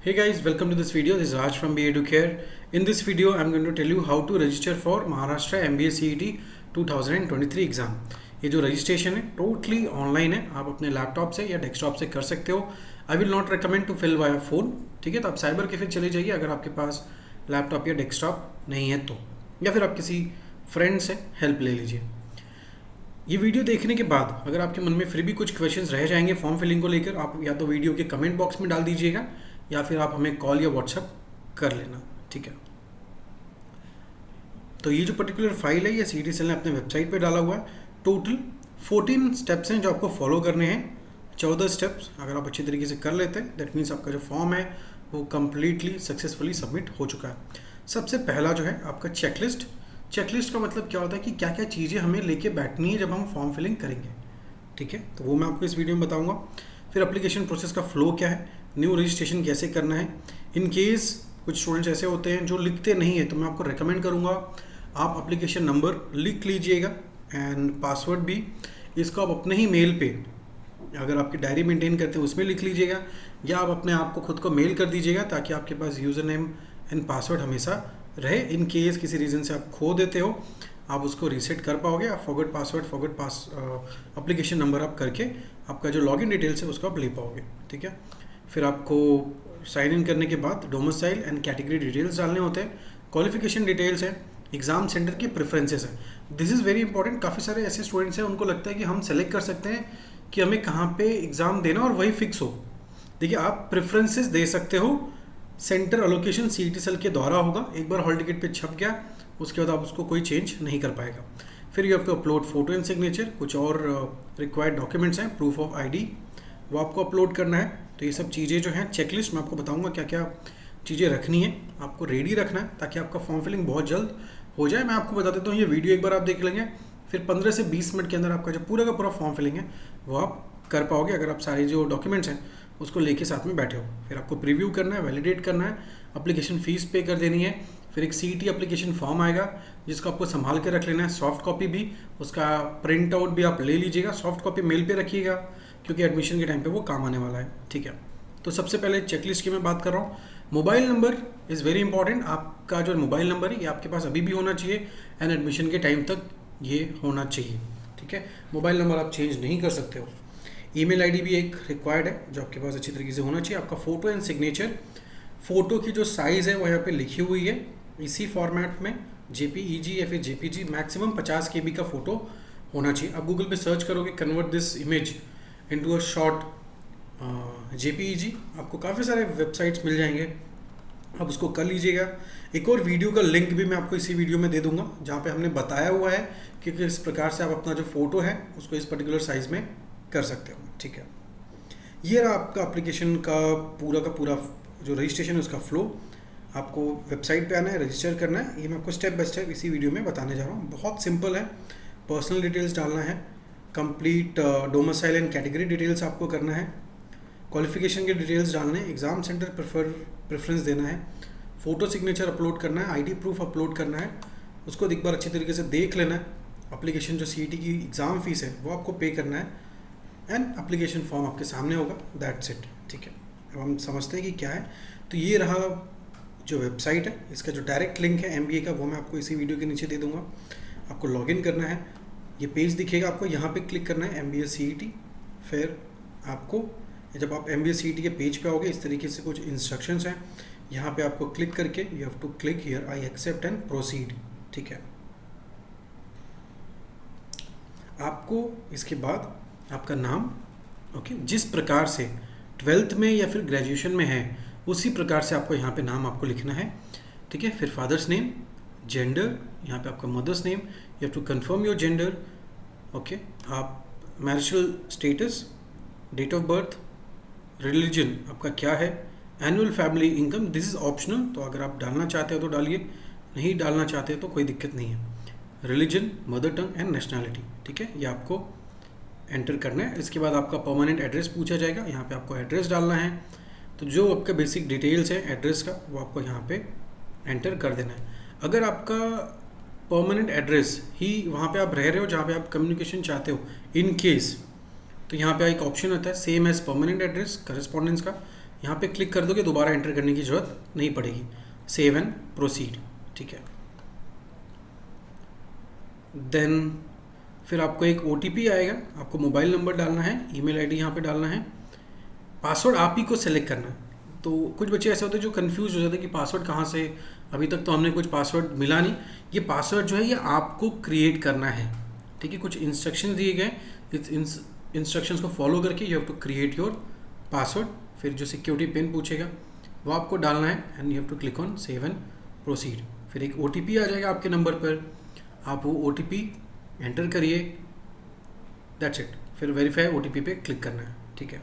Hey guys, welcome to this video. This is Raj from BA to Care. In this video, I'm going to tell you how to register for Maharashtra MBA CET 2023 exam. ये जो registration है totally online है, आप अपने laptop से या desktop से कर सकते हो। I will not recommend to fill via phone, ठीक है। तो आप साइबर कैफे चले जाइए अगर आपके पास लैपटॉप या डेस्कटॉप नहीं है तो, या फिर आप किसी फ्रेंड से हेल्प ले लीजिए। ये वीडियो देखने के बाद अगर आपके मन में फिर भी कुछ क्वेश्चंस रह जाएंगे फॉर्म फिलिंग को लेकर, आप या तो वीडियो के कमेंट बॉक्स में डाल दीजिएगा या फिर आप हमें कॉल या व्हाट्सएप कर लेना, ठीक है। तो ये जो पर्टिकुलर फाइल है ये सीटी सेल ने अपने वेबसाइट पे डाला हुआ है। टोटल 14 स्टेप्स हैं जो आपको फॉलो करने हैं। 14 स्टेप्स अगर आप अच्छी तरीके से कर लेते हैं दैट मीन्स आपका जो फॉर्म है वो कम्प्लीटली सक्सेसफुली सबमिट हो चुका है। सबसे पहला जो है आपका चेकलिस्ट। चेकलिस्ट का मतलब क्या होता है कि क्या क्या चीज़ें हमें लेके बैठनी है जब हम फॉर्म फिलिंग करेंगे, ठीक है। तो वो मैं आपको इस वीडियो में बताऊंगा। फिर एप्लीकेशन प्रोसेस का फ्लो क्या है, न्यू रजिस्ट्रेशन कैसे करना है। इन केस कुछ स्टूडेंट्स ऐसे होते हैं जो लिखते नहीं है तो मैं आपको रेकमेंड करूंगा आप एप्लीकेशन नंबर लिख लीजिएगा एंड पासवर्ड भी। इसको आप अपने ही मेल पे, अगर आपकी डायरी मेंटेन करते हैं उसमें लिख लीजिएगा, या आप अपने आप को खुद को मेल कर दीजिएगा ताकि आपके पास यूज़र नेम एंड पासवर्ड हमेशा रहे। इन केस किसी रीज़न से आप खो देते हो आप उसको रीसेट कर पाओगे। आप forget password forget application number आप करके आपका जो लॉगिन डिटेल्स है उसको आप ले पाओगे, ठीक है। फिर आपको साइन इन करने के बाद डोमिसाइल एंड कैटेगरी डिटेल्स डालने होते हैं। क्वालिफिकेशन डिटेल्स है, एग्ज़ाम सेंटर की प्रेफरेंसेस है। This is very important. काफ़ी सारे ऐसे स्टूडेंट्स हैं उनको लगता है कि हम सेलेक्ट कर सकते हैं कि हमें कहाँ पे एग्ज़ाम देना और वही फिक्स हो। देखिए आप प्रेफरेंसेस दे सकते हो, सेंटर एलोकेशन सीटी सेल के द्वारा होगा। एक बार हॉल टिकट पे छप गया उसके बाद आप उसको कोई चेंज नहीं कर पाएगा। फिर you have to upload photo and signature. कुछ और रिक्वायर्ड डॉक्यूमेंट्स हैं, प्रूफ ऑफ आईडी, वो आपको अपलोड करना है। तो ये सब चीज़ें जो हैं चेकलिस्ट में आपको बताऊंगा क्या क्या चीज़ें रखनी है, आपको रेडी रखना है ताकि आपका फॉर्म फिलिंग बहुत जल्द हो जाए। मैं आपको बता देता हूँ, ये वीडियो एक बार आप देख लेंगे फिर 15 से 20 मिनट के अंदर आपका जो पूरा का पूरा फॉर्म फिलिंग है वो आप कर पाओगे अगर आप सारे जो डॉक्यूमेंट्स हैं उसको लेके साथ में बैठे हो। फिर आपको प्रीव्यू करना है, वैलिडेट करना है, एप्लीकेशन फ़ीस पे कर देनी है। फिर एक सीईटी एप्लीकेशन फॉर्म आएगा जिसको आपको संभाल के रख लेना है। सॉफ्ट कॉपी भी उसका प्रिंट आउट भी आप ले लीजिएगा, सॉफ्ट कॉपी मेल पे रखिएगा क्योंकि एडमिशन के टाइम पे वो काम आने वाला है, ठीक है। तो सबसे पहले चेकलिस्ट की मैं बात कर रहा हूँ। Mobile number is very important. आपका जो मोबाइल नंबर है ये आपके पास अभी भी होना चाहिए एंड एडमिशन के टाइम तक ये होना चाहिए, ठीक है। मोबाइल नंबर आप चेंज नहीं कर सकते हो। ईमेल आईडी भी एक रिक्वायर्ड है जो आपके पास अच्छी तरीके से होना चाहिए। आपका फ़ोटो एंड सिग्नेचर, फ़ोटो की जो साइज़ है वो यहाँ पे लिखी हुई है इसी फॉर्मेट में, जेपीईजी या फिर जेपीजी, मैक्सिमम 50 KB का फ़ोटो होना चाहिए। आप गूगल पे सर्च करोगे convert this image into a short JPEG, आपको काफ़ी सारे वेबसाइट्स मिल जाएंगे, आप उसको कर लीजिएगा। एक और वीडियो का लिंक भी मैं आपको इसी वीडियो में दे दूंगा जहाँ पे हमने बताया हुआ है कि किस प्रकार से आप अपना जो फ़ोटो है उसको इस पर्टिकुलर साइज़ में कर सकते हो, ठीक है। ये रहा आपका एप्लीकेशन का पूरा जो रजिस्ट्रेशन है उसका फ्लो। आपको वेबसाइट पे आना है, रजिस्टर करना है। ये मैं आपको स्टेप बाय स्टेप इसी वीडियो में बताने जा रहा हूँ। बहुत सिंपल है। पर्सनल डिटेल्स डालना है, complete domicile and category details आपको करना है, क्वालिफिकेशन के डिटेल्स डालने हैं, एग्ज़ाम सेंटर प्रेफरेंस देना है, फ़ोटो सिग्नेचर अपलोड करना है, आईडी प्रूफ अपलोड करना है, उसको एक बार अच्छी तरीके से देख लेना है। एप्लीकेशन जो सीईटी की एग्ज़ाम फ़ीस है वो आपको पे करना है एंड एप्लीकेशन फॉर्म आपके सामने होगा, दैट्स इट, ठीक है। अब हम समझते हैं कि क्या है। तो ये रहा जो वेबसाइट है, इसका जो डायरेक्ट लिंक है एमबीए का वो मैं आपको इसी वीडियो के नीचे दे दूंगा। आपको लॉगिन करना है, ये पेज दिखेगा आपको, यहाँ पे क्लिक करना है एमबीए सीईटी। फिर आपको जब आप एमबीए सीईटी के पेज पे आओगे इस तरीके से कुछ इंस्ट्रक्शंस हैं, यहाँ पे आपको क्लिक करके you have to click here I accept and proceed, ठीक है। आपको इसके बाद आपका नाम, ओके, जिस प्रकार से 12th में या फिर ग्रेजुएशन में है उसी प्रकार से आपको यहाँ पे नाम आपको लिखना है, ठीक है। फिर फादर्स नेम, जेंडर, यहाँ पे आपका mother's name, you have to confirm your gender, okay. आप marital status, date of birth, religion आपका क्या है, annual family income, this is optional, तो अगर आप डालना चाहते हो तो डालिए, नहीं डालना चाहते हो तो कोई दिक्कत नहीं है। Religion, mother tongue and nationality, ठीक है, ये आपको एंटर करना है। इसके बाद आपका परमानेंट एड्रेस पूछा जाएगा, यहाँ पे आपको एड्रेस डालना है। तो जो आपका बेसिक डिटेल्स है एड्रेस का वो आपको यहाँ पे एंटर कर देना है। अगर आपका परमानेंट एड्रेस ही वहाँ पे आप रह रहे हो जहाँ पे आप कम्युनिकेशन चाहते हो इन केस, तो यहाँ पे एक ऑप्शन आता है same as permanent address correspondence का, यहाँ पे क्लिक कर दोगे, दोबारा एंटर करने की ज़रूरत नहीं पड़ेगी। सेव एंड प्रोसीड, ठीक है। देन फिर आपको एक OTP आएगा, आपको मोबाइल नंबर डालना है, ईमेल आईडी यहाँ पे डालना है, पासवर्ड आप ही को सेलेक्ट करना है। तो कुछ बच्चे ऐसे होते हैं जो कंफ्यूज हो जाते हैं कि पासवर्ड कहाँ से, अभी तक तो हमने कुछ पासवर्ड मिला नहीं। ये पासवर्ड जो है ये आपको क्रिएट करना है, ठीक है। कुछ इंस्ट्रक्शंस दिए गए, इस इंस्ट्रक्शंस को फॉलो करके you have to create your password. फिर जो सिक्योरिटी पिन पूछेगा वो आपको डालना है and you have to click on save and proceed. फिर एक OTP आ जाएगा आपके नंबर पर, आप वो OTP एंटर करिए, दैट्स इट। फिर वेरीफाई OTP पे क्लिक करना है, ठीक है।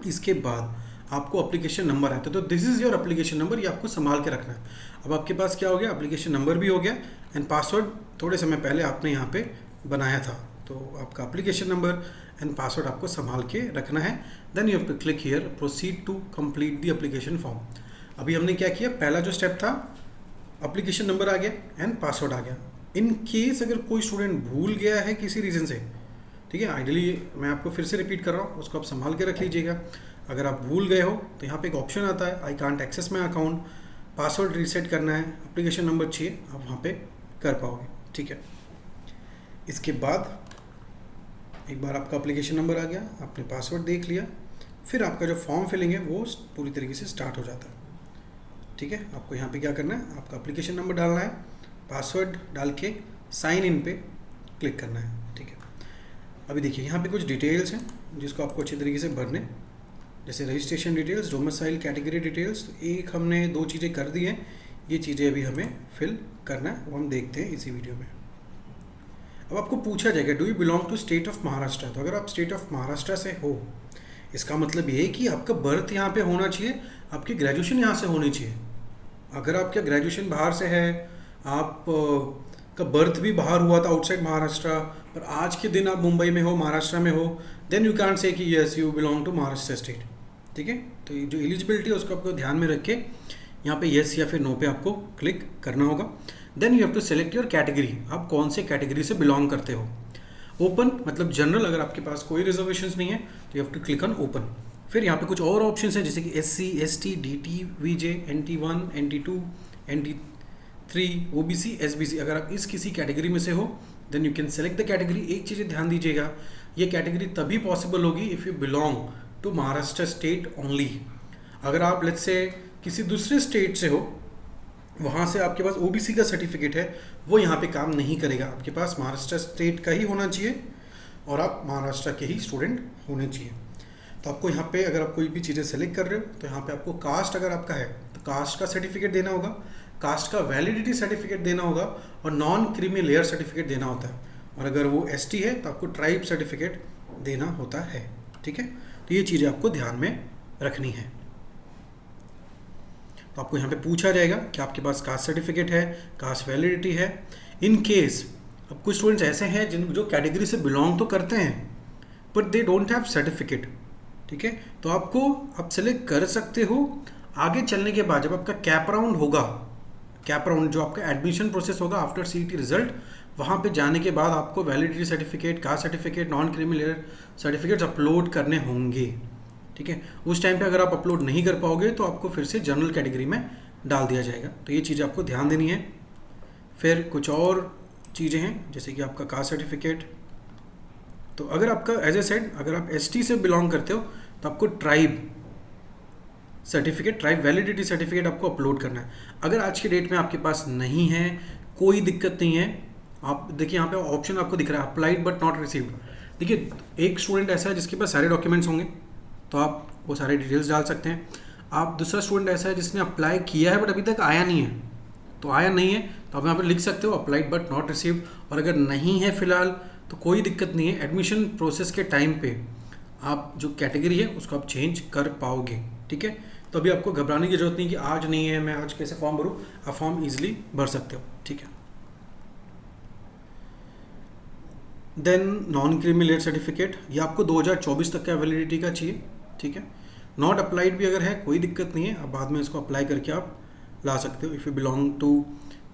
इसके बाद आपको एप्लीकेशन नंबर आता है, तो this is your application number, ये आपको संभाल के रखना है। अब आपके पास क्या हो गया, एप्लीकेशन नंबर भी हो गया एंड पासवर्ड थोड़े समय पहले आपने यहाँ पे बनाया था, तो आपका एप्लीकेशन नंबर एंड पासवर्ड आपको संभाल के रखना है। Then you have to click here proceed to complete the application form. अभी हमने क्या किया, पहला जो स्टेप था एप्लीकेशन नंबर आ गया एंड पासवर्ड आ गया। इन केस अगर कोई स्टूडेंट भूल गया है किसी रीज़न से, ठीक है, आइडियली मैं आपको फिर से रिपीट कर रहा हूँ, उसको आप संभाल के रख लीजिएगा। अगर आप भूल गए हो तो यहाँ पे एक ऑप्शन आता है, I can't access my account, password reset करना है, एप्लीकेशन नंबर चाहिए, आप वहाँ पे कर पाओगे, ठीक है। इसके बाद एक बार आपका एप्लीकेशन नंबर आ गया, आपने पासवर्ड देख लिया, फिर आपका जो फॉर्म फिलिंग है वो पूरी तरीके से स्टार्ट हो जाता है, ठीक है। आपको यहाँ पे क्या करना है, आपका एप्लीकेशन नंबर डालना है, पासवर्ड डाल के साइन इन पे क्लिक करना है, ठीक है। अभी देखिए यहाँ पे कुछ डिटेल्स हैं जिसको आपको अच्छी तरीके से भरने, जैसे registration details, domicile, category details. तो एक हमने 2 चीज़ें कर दी हैं, ये चीज़ें अभी हमें फिल करना है, वो हम देखते हैं इसी वीडियो में। अब आपको पूछा जाएगा do you belong to state of Maharashtra. तो अगर आप स्टेट ऑफ महाराष्ट्र से हो, इसका मतलब ये है कि आपका बर्थ यहाँ पे होना चाहिए, आपकी ग्रेजुएशन यहाँ से होनी चाहिए। अगर आपका ग्रेजुएशन बाहर से है, आप का बर्थ भी बाहर हुआ था आउटसाइड महाराष्ट्र, पर आज के दिन आप मुंबई में हो, महाराष्ट्र में हो, देन यू कैन से कि yes you belong to Maharashtra state, ठीक है। तो ये जो एलिजिबिलिटी है उसको आपको ध्यान में रख के यहाँ पे यस या फिर नो पे आपको क्लिक करना होगा। Then you have to select your category, आप कौन से कैटेगरी से बिलोंग करते हो। ओपन मतलब जनरल, अगर आपके पास कोई रिजर्वेशंस नहीं है तो you have to click on open. फिर यहाँ पे कुछ और ऑप्शंस हैं जैसे कि SC, ST, DT, VJ, NT1, NT2, NT3, OBC, SBC। अगर आप इस किसी कैटेगरी में से हो then you can select the category. एक चीज़ ध्यान दीजिएगा, ये कैटेगरी तभी पॉसिबल होगी if you belong to Maharashtra state only. अगर आप लेट्स से किसी दूसरे स्टेट से हो, वहाँ से आपके पास OBC का सर्टिफिकेट है, वो यहाँ पे काम नहीं करेगा। आपके पास महाराष्ट्र स्टेट का ही होना चाहिए और आप महाराष्ट्र के ही स्टूडेंट होने चाहिए। तो आपको यहाँ पे अगर आप कोई भी चीज़ें सेलेक्ट कर रहे हो तो यहाँ पे आपको कास्ट अगर आपका है तो कास्ट का सर्टिफिकेट देना होगा, कास्ट का वैलिडिटी सर्टिफिकेट देना होगा और नॉन क्रीमी लेयर सर्टिफिकेट देना होता है। और अगर वो ST है तो आपको ट्राइब सर्टिफिकेट देना होता है, ठीक है। तो ये चीज़ें आपको ध्यान में रखनी है। तो आपको यहाँ पे पूछा जाएगा कि आपके पास कास्ट सर्टिफिकेट है, कास्ट वैलिडिटी है। इन केस अब कुछ स्टूडेंट्स ऐसे हैं जिन जो कैटेगरी से बिलोंग तो करते हैं but they don't have certificate, ठीक है। तो आपको आप सेलेक्ट कर सकते हो आगे चलने के बाद, जब आपका कैप राउंड होगा, कैप राउंड जो आपका एडमिशन प्रोसेस होगा आफ्टर CET रिजल्ट, वहाँ पे जाने के बाद आपको validity certificate, caste certificate, non creamy layer certificates upload करने होंगे, ठीक है। उस टाइम पे अगर आप अपलोड नहीं कर पाओगे तो आपको फिर से जनरल कैटेगरी में डाल दिया जाएगा। तो ये चीज़ें आपको ध्यान देनी है। फिर कुछ और चीज़ें हैं जैसे कि आपका कास्ट सर्टिफिकेट। तो अगर आपका एज ए सेड अगर आप ST से बिलोंग करते हो तो आपको tribe certificate, tribe validity certificate आपको अपलोड करना है। अगर आज के डेट में आपके पास नहीं है, कोई दिक्कत नहीं है। आप देखिए यहाँ पे ऑप्शन आपको दिख रहा है अप्लाइड बट नॉट रिसीव्ड। देखिए एक स्टूडेंट ऐसा है जिसके पास सारे डॉक्यूमेंट्स होंगे तो आप वो सारे डिटेल्स डाल सकते हैं। आप दूसरा स्टूडेंट ऐसा है जिसने अप्लाई किया है बट अभी तक आया नहीं है, तो आया नहीं है तो आप यहाँ पर लिख सकते हो अप्लाइड बट नॉट रिसीव्ड। और अगर नहीं है फिलहाल तो कोई दिक्कत नहीं है, एडमिशन प्रोसेस के टाइम पे आप जो कैटेगरी है उसको आप चेंज कर पाओगे, ठीक है। तो अभी आपको घबराने की जरूरत नहीं कि आज नहीं है, मैं आज कैसे फॉर्म भरूँ, आप फॉर्म ईजिली भर सकते हो, ठीक है। Then non creamy layer certificate, ये आपको 2024 तक का वैलिडिटी का चाहिए, ठीक है। नॉट अप्लाइड भी अगर है कोई दिक्कत नहीं है, आप बाद में इसको अप्लाई करके आप ला सकते हो। If you belong to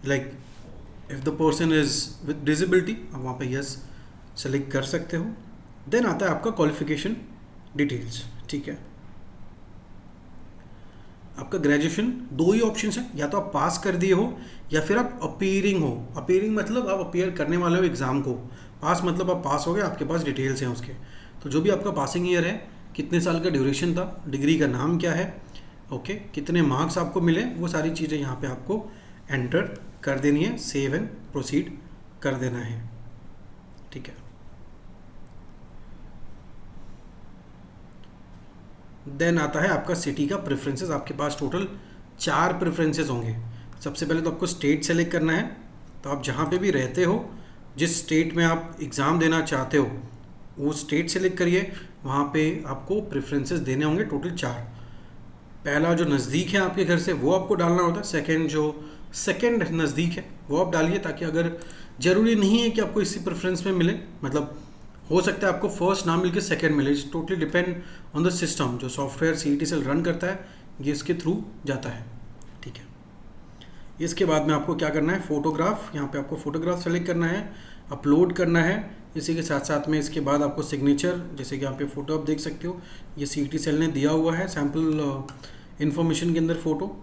like if the person is with disability, आप वहाँ पे यस सेलेक्ट कर सकते हो। देन आता है आपका क्वालिफिकेशन डिटेल्स, ठीक है। आपका ग्रेजुएशन, दो ही ऑप्शन है, या तो आप पास कर दिए हो या फिर आप अपीयरिंग हो। अपीयरिंग मतलब आप अपीयर करने वाले हो एग्ज़ाम को, पास मतलब आप पास हो गए, आपके पास डिटेल्स हैं उसके। तो जो भी आपका पासिंग ईयर है, कितने साल का ड्यूरेशन था, डिग्री का नाम क्या है, ओके, कितने मार्क्स आपको मिले, वो सारी चीज़ें यहाँ पे आपको एंटर कर देनी है, सेव एंड प्रोसीड कर देना है, ठीक है। देन आता है आपका सिटी का प्रेफरेंसेस। आपके पास टोटल 4 प्रेफरेंसेस होंगे। सबसे पहले तो आपको स्टेट सेलेक्ट करना है, तो आप जहाँ पे भी रहते हो, जिस स्टेट में आप एग्ज़ाम देना चाहते हो वो स्टेट सेलेक्ट करिए। वहाँ पे आपको प्रेफरेंसेस देने होंगे टोटल 4। पहला जो नज़दीक है आपके घर से वो आपको डालना होता है। सेकंड नज़दीक है वो आप डालिए, ताकि अगर ज़रूरी नहीं है कि आपको इसी प्रेफरेंस में मिले, मतलब हो सकता है आपको फर्स्ट ना मिल के सेकेंड मिले। It's totally depend on the system. जो सॉफ्टवेयर CET सेल रन करता है ये इसके थ्रू जाता है, ठीक है। इसके बाद में आपको क्या करना है, फ़ोटोग्राफ, यहाँ पे आपको फ़ोटोग्राफ सेलेक्ट करना है, अपलोड करना है। इसी के साथ साथ में इसके बाद आपको सिग्नेचर, जैसे कि यहाँ पे फ़ोटो आप देख सकते हो, ये CET सेल ने दिया हुआ है सैम्पल इन्फॉर्मेशन के अंदर फ़ोटो,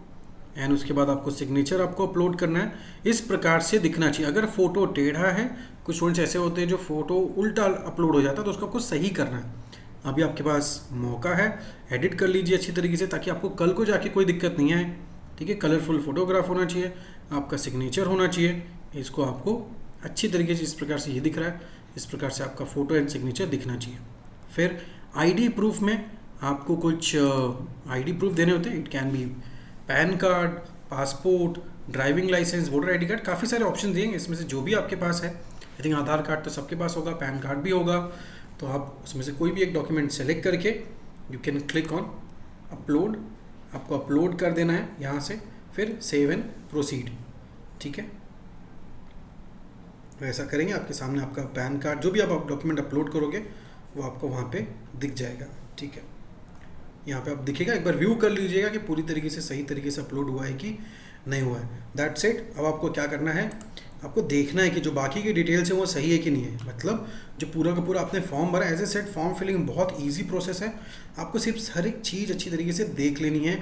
एंड उसके बाद आपको सिग्नेचर आपको अपलोड करना है। इस प्रकार से दिखना चाहिए। अगर फ़ोटो टेढ़ा है, कुछ स्टूडेंट्स ऐसे होते हैं जो फ़ोटो उल्टा अपलोड हो जाता है, तो उसको आपको सही करना है। अभी आपके पास मौका है, एडिट कर लीजिए अच्छी तरीके से, ताकि आपको कल को जाके कोई दिक्कत नहीं आए, ठीक है। कलरफुल फोटोग्राफ होना चाहिए, आपका सिग्नेचर होना चाहिए। इसको आपको अच्छी तरीके से, इस प्रकार से ये दिख रहा है, इस प्रकार से आपका फ़ोटो एंड सिग्नेचर दिखना चाहिए। फिर ID प्रूफ में आपको कुछ ID प्रूफ देने होते हैं। It can be PAN card, passport, driving licence, voter ID card, काफ़ी सारे ऑप्शन दिए हैं। इसमें से जो भी आपके पास है, आई थिंक आधार कार्ड तो सबके पास होगा, पैन कार्ड भी होगा, तो आप उसमें से कोई भी एक डॉक्यूमेंट सेलेक्ट करके you can click on upload. आपको अपलोड कर देना है यहाँ से, फिर सेव एंड प्रोसीड, ठीक है। वैसा करेंगे, आपके सामने आपका पैन कार्ड, जो भी आप डॉक्यूमेंट अपलोड करोगे वो आपको वहाँ पे दिख जाएगा, ठीक है। यहाँ पे आप दिखेगा, एक बार व्यू कर लीजिएगा कि पूरी तरीके से सही तरीके से अपलोड हुआ है कि नहीं हुआ है। That's it. अब आपको क्या करना है, आपको देखना है कि जो बाकी की डिटेल्स हैं वो सही है कि नहीं है। मतलब जो पूरा का पूरा आपने फॉर्म भरा, as a set form filling बहुत ईजी प्रोसेस है। आपको सिर्फ हर एक चीज़ अच्छी तरीके से देख लेनी है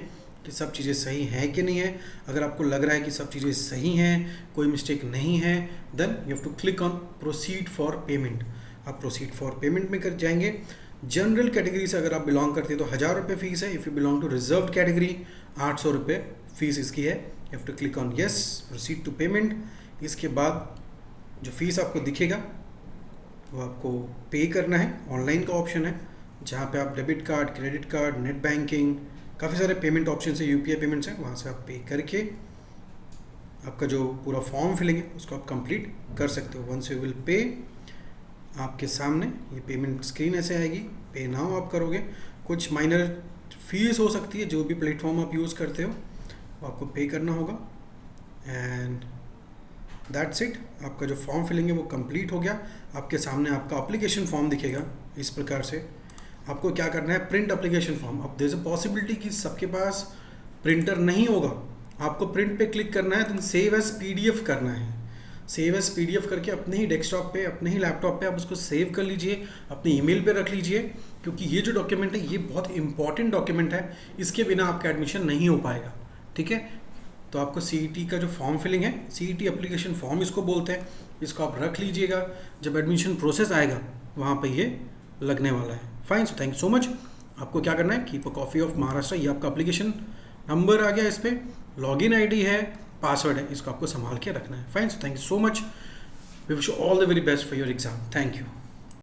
कि सब चीज़ें सही हैं कि नहीं है। अगर आपको लग रहा है कि सब चीज़ें सही हैं, कोई मिस्टेक नहीं है, then you have to click on proceed for payment. आप प्रोसीड फॉर पेमेंट में कर जाएंगे। जनरल कैटेगरी से अगर आप बिलोंग करते हैं तो 1000 रुपये फ़ीस है। If you belong to reserved category 800 रुपये फ़ीस इसकी है। You have to click on yes, proceed to payment. इसके बाद जो फ़ीस आपको दिखेगा वो आपको पे करना है। ऑनलाइन का ऑप्शन है, जहाँ पे आप debit card, credit card, net banking, काफ़ी सारे पेमेंट ऑप्शन है, UPI पेमेंट्स हैं, वहाँ से आप पे करके आपका जो पूरा फॉर्म फिलिंग है उसको आप कंप्लीट कर सकते हो। वंस यू विल पे, आपके सामने ये पेमेंट स्क्रीन ऐसे आएगी। पे नाउ आप करोगे, कुछ माइनर फीस हो सकती है, जो भी प्लेटफॉर्म आप यूज़ करते हो वो आपको पे करना होगा। And that's it. आपका जो फॉर्म फिलिंग है वो कंप्लीट हो गया। आपके सामने आपका अप्लीकेशन फॉर्म दिखेगा इस प्रकार से। आपको क्या करना है, प्रिंट अप्लीकेशन फॉर्म। अब देयर इज अ पॉसिबिलिटी कि सबके पास प्रिंटर नहीं होगा, आपको प्रिंट पे क्लिक करना है, देन सेव एज PDF करना है। सेव एज PDF करके अपने ही डेस्कटॉप पे, अपने ही लैपटॉप पे आप उसको सेव कर लीजिए, अपने ईमेल पे रख लीजिए, क्योंकि ये जो डॉक्यूमेंट है ये बहुत इंपॉर्टेंट डॉक्यूमेंट है। इसके बिना आपका एडमिशन नहीं हो पाएगा, ठीक है। तो आपको CET का जो फॉर्म फिलिंग है, CET एप्लीकेशन फॉर्म इसको बोलते हैं, इसको आप रख लीजिएगा। जब एडमिशन प्रोसेस आएगा वहाँ पे ये लगने वाला है। Fine, so thank you so much. आपको क्या करना है, keep a copy of Maharashtra, ये आपका एप्लीकेशन नंबर आ गया, इस पर लॉगिन ID है, पासवर्ड है, इसको आपको संभाल के रखना है। Fine, so thank you so much. We wish you all the very best for your exam. Thank you.